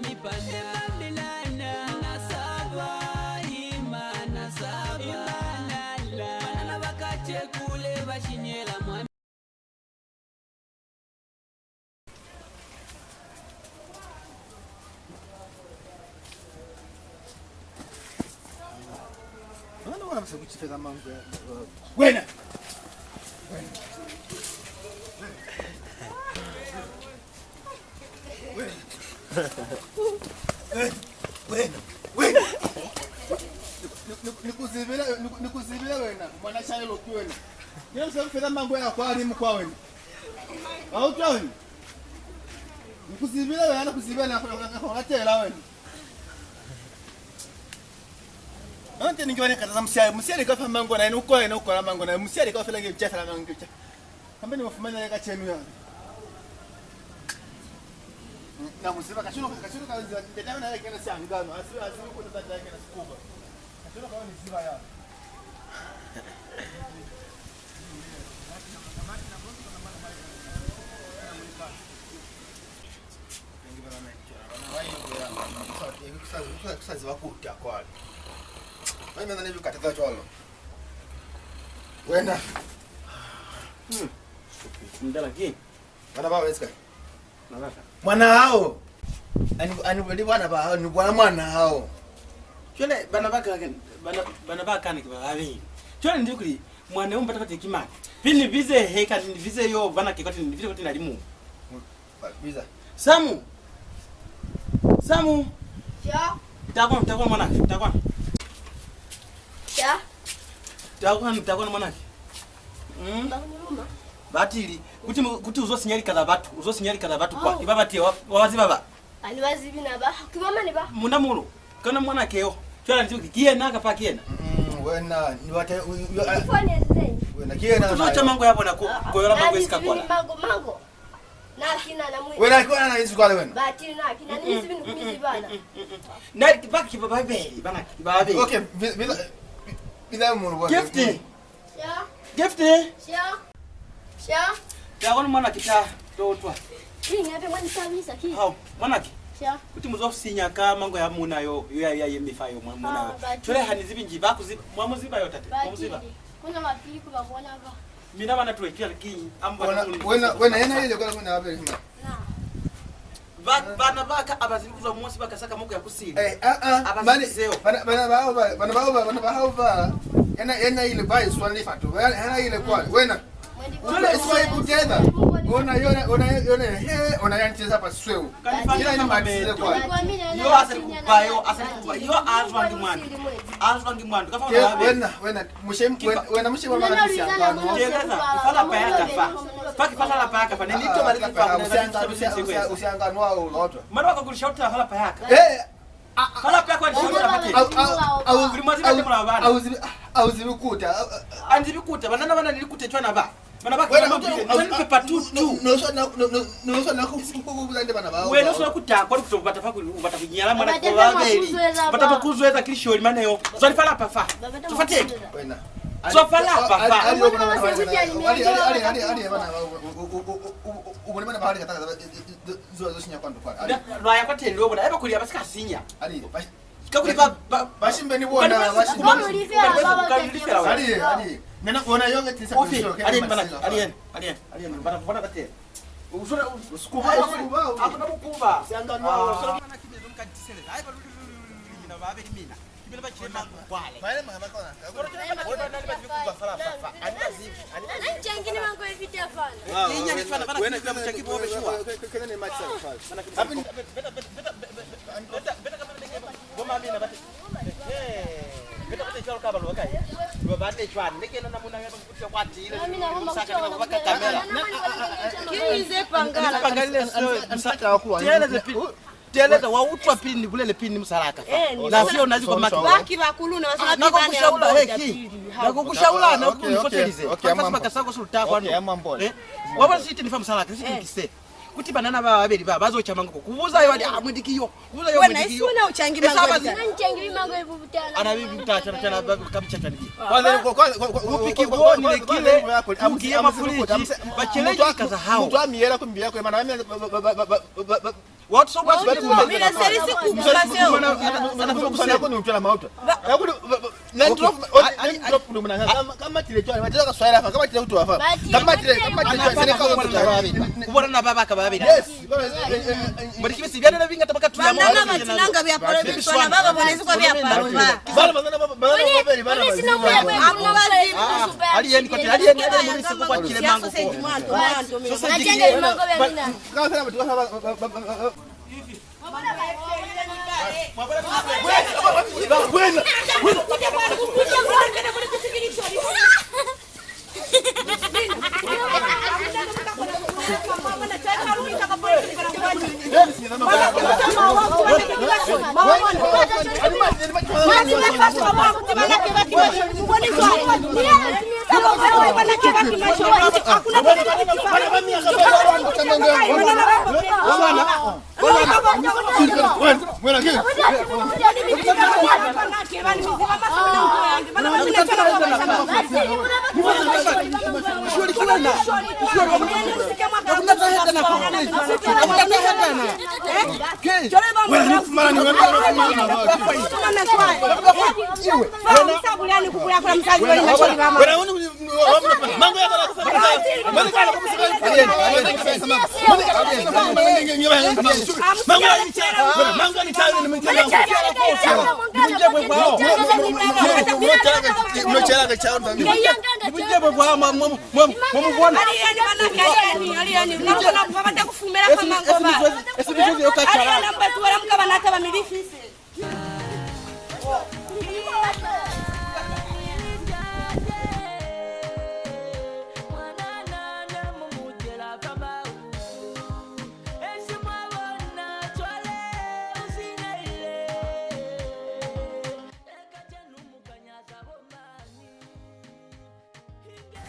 mipanda nasaba imana saba banana bakache kule bashinyela mwami Wana msikuchifeza mangu wena nikuzibila wena mwana shayelo kwena yena msikuchifeza mangu ya kwa alimu kwa wena autwa wena nikuzibila wena kuzibila na wakatela wena ante ningiwane kataza msiali kafa mango na uko ina uko na mango na msiali kafa lange mchafa na mango cha kambeni mafumanya yaka chenu ya na musiba kashuno kaanza ndetana na yake na sangano asiwe uko tata yake na sikuba kashuno kawa ni siba ya kusazi wakuta kwali mimi nani vikataka cholo wenda ndala ki bana ba weska nalaka mwana hao ani bali bana ba ni bwana mwana hao chole bana baka ni bababi chole ndikuri mwana umba takati kimani pini vize heka ni vize yo bana kikati ni vize kuti nalimu biza samu Ya. takwa mwana takwa Ya. takwa mwana Bakuniruma. batili kuti uzosinyali kadha batu kwa ibabati wawazi baba Ali wazibi na ba. Kimama ni ba. munda mulo kana mwana keo chola ndikuki kiena kapa kiena wena ni wate Ifone zenye. wena kiena tuzocha mango yapo na koyola mango isikakwana Mango. Na kina na mwi. wena kwa na hizo kwa wena Batili na kina ni sibi nikumizi bana. na baki baba beli bana kibabe okay bila mu bwana gift Sha. takwa mwana kita totwa Hii ngapi mwani sabisa ki. hao mwana ki Sha. kuti muzosinya ka mango ya muna yo ya yemifayo mwana chole hanizibi njiba kuziba mwamuziba yo tate mwamuziba Kuna mapili kwa kuona ba. mina bana tuwekea kinyi amba wena yena ile kwa kuna wapi hima bana baka abazibi kuzwa mwosi bakasaka moko ya kusini bana bahova yena ile bai swali fatu yena ile kwa wena wena iswai kutenda ona yancheza pa sweu kila ni mabele kwa yo asali kubayo yo azwangi mwandu kafa wena mushe wa mama siangano fala payaka paki fala payaka fa nito bali fa usiangano au loto mara wakakulishauri fala payaka fala payaka ni shauri pati au kulimazi bali mwana bana au zibikuta anzibikuta banana nilikutechwa na ba bana baki patutu no kukuzande bana ba wewe no kutakwa kutopata fa kupata kunyala mwana kwa babeli bata kuzweza kilishori maneyo zalifala pafa tufatie wena so fala papa ali bana ubone bana bahari kataka zo sinya kwandu kwa ali lwa yakatelo bona eba kuli abasika sinya ali kakuli bashimbe ni bona Bashimbe ali nena ona yonge tisa ali bana bona kate usura uskuba akuna bukuba siangano usura kibezo mkatisele ai ba na babe mina kibele ba chema kwale pale mama kona wewe nani ba kuba fala papa anazi Anachangini mango evite afana. Kinya ni fana bana kinya mchangi bobe shua kena ni match sana hapi beta boma mina bati beta bata chalo kabalo wakai ndo bate chwana nekena namuna yaba kutia kwati ile msaka na baka kamera Kize pangala. pangale msaka wakua teleza wautwa pini kulele pini msalaka na sio unazi kwa maki Baki bakuluna wasema kibane nakukushaula heki nakukushaula na ukunifoteleze okay kasako sulta kwa waba siti nifa msalaka siti nikise kuti banana ba babeli ba bazocha mango kubuza yo ali amwidikiyo kubuza yo mwidikiyo Wewe uchangi mango. Anachangi mango evutana. ana bibi mtacha tena kabisa chaniki kwanza upiki boni ile kile ukiye mafuliji bacheleji kaza hao mtu amiela kumbia kwa maana Watu sio basi bali Mimi na serisi kukumba sio. Anafanya kusana kwa mchana mauta. Na drop ndo mnanga kama kile chwa wataka swala hapa kama kile mtu hapa. Kama kile serikali kubona na baba kababe. Yes. Mbona kibisi vyana na vinga tabaka tu ya Bana matinanga vya pale biswana baba mwanezi kwa vya pale. Bana bana Sina kwa Alien kwa alien muri siku kwa kile mango. Nachenga limango vya mina. kama sana mtu hapa Buena.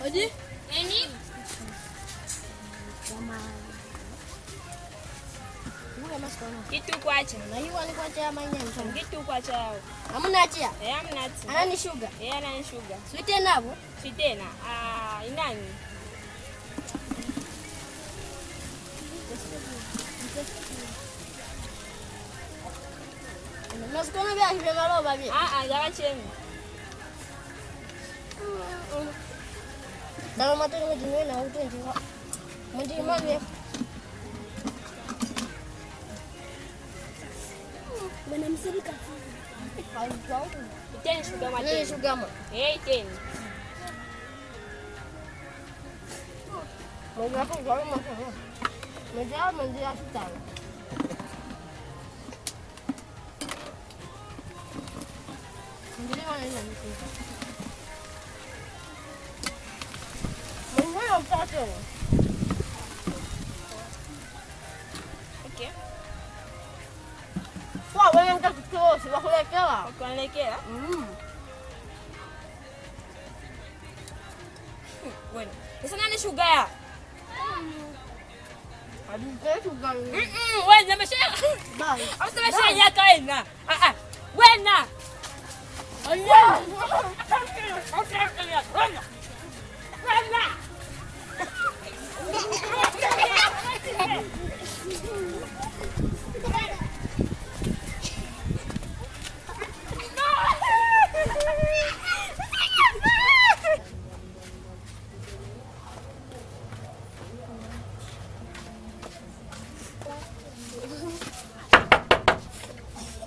Oji? Nini? Kitu kwacha. Na hiyo alikuwa cha manyanya. Kitu kwacha yao. Hamna atia? Hamna atia. Anani sugar? Anani sugar. Sweet nabo? Sweet na. Inani? Nasikona vya hivi maloba vya. Jaga chemi. Dalam mata ni mjinga na utu njiwa. Mjinga mami. Bana msirika. Haujao. Iteni sugar mate. Ni sugar ma. Iteni. Moga hapo kwa mama. Mjao mjia sitana. Ndio wana nini? Okay. Wah, wewe unataka kutoa, wakulekea. Wakulekea? Bueno, esa nani sugar? Adipe sugar. Wewe nimeshia. Bye. Amesema yaka wena. Wena. Aya.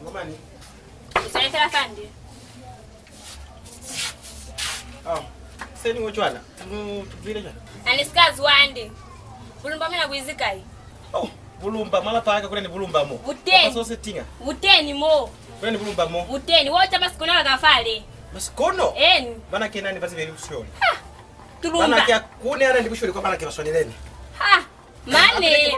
Ngomani. Saya telefon. Seni ngochwana. Vile jana. Anisikazi wande. Bulumba mina kuizika hii. Bulumba mala paka kule ni bulumba mo. Uteni. Sasa setinga. Uteni mo. Kule ni bulumba mo. Uteni wote basi kuna wakafale. Masikono? Eni. Bana kenani basi vile usioni. Tulumba. Bana kia kune ana ndikushori kwa bana kibaswanileni. Mane,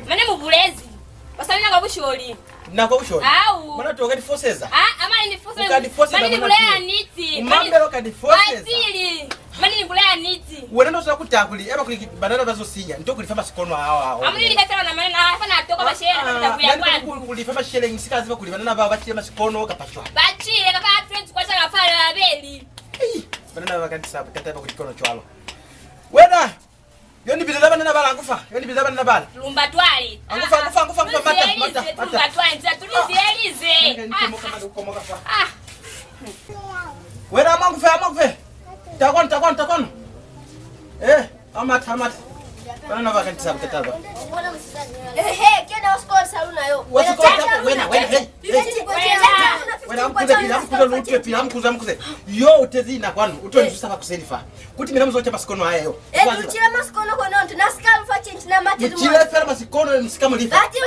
mane mubulezi. Basabina ngabushori. Nako ushori. Au. Bana toka difoseza. Amani ni forceza. Mani ni bulea niti. Mambero ka difoseza. Atili. Mani ni bulea niti. Wewe ndo sasa kutakuli eba kuli banana bazo sinya. Ndio kulifamba sikono hao. Amani likatana na maneno hafana atoka bashera batakuya kwanza. Kulifamba shele ngisikazi ba kulibana baba bachile masikono kapachwa. Bachile kaka friends kwa sanga fala abeli. Banana bakati sabu tata ba kulikono chwalo. Wena Yoni bizaba na bala angufa. Yoni bizaba na bala. Lumba twali. Angufa mata. Lumba twali nza tulizielize. Ah. Wena amangufe. Takon. Amata. Bana vakanti sabu ketaba. Kena uskol saluna yo. Wena amkuza. Yo utezina kwanu. Utonjisa bakuselifa. Kuti mina muzocha masikono haya yo. Uchira masikono kono tunasika mfa chinchi na mati. Uchira fera masikono msikamu lifa. Ati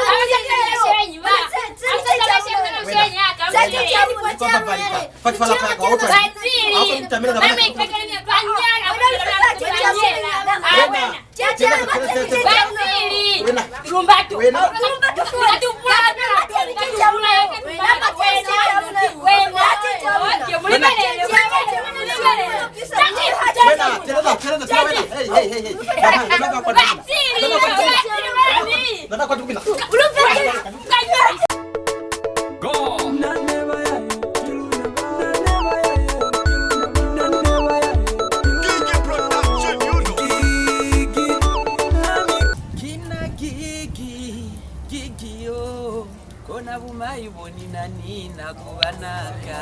kona bumai bonina nina kubanaka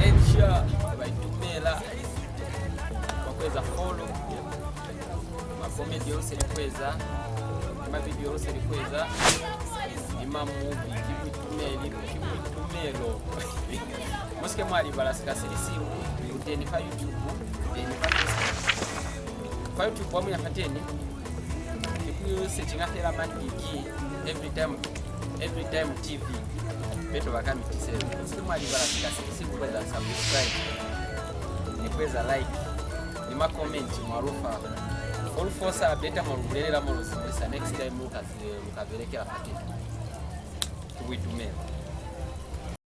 ensha baitumela wakweza follow makomedi yose likweza mavideo yose likweza imamu kibitumelo muske mwali balasika silisimu uteni fa YouTube uteni fa Facebook fa YouTube wamu yafateni yose chingatela mandiki every time TV beto bakami tisema simu alibaraka siku kweza subscribe ni kweza like ni ma comment maarufa all force beta murulela murusa next time mukabelekera fatini tuwitumela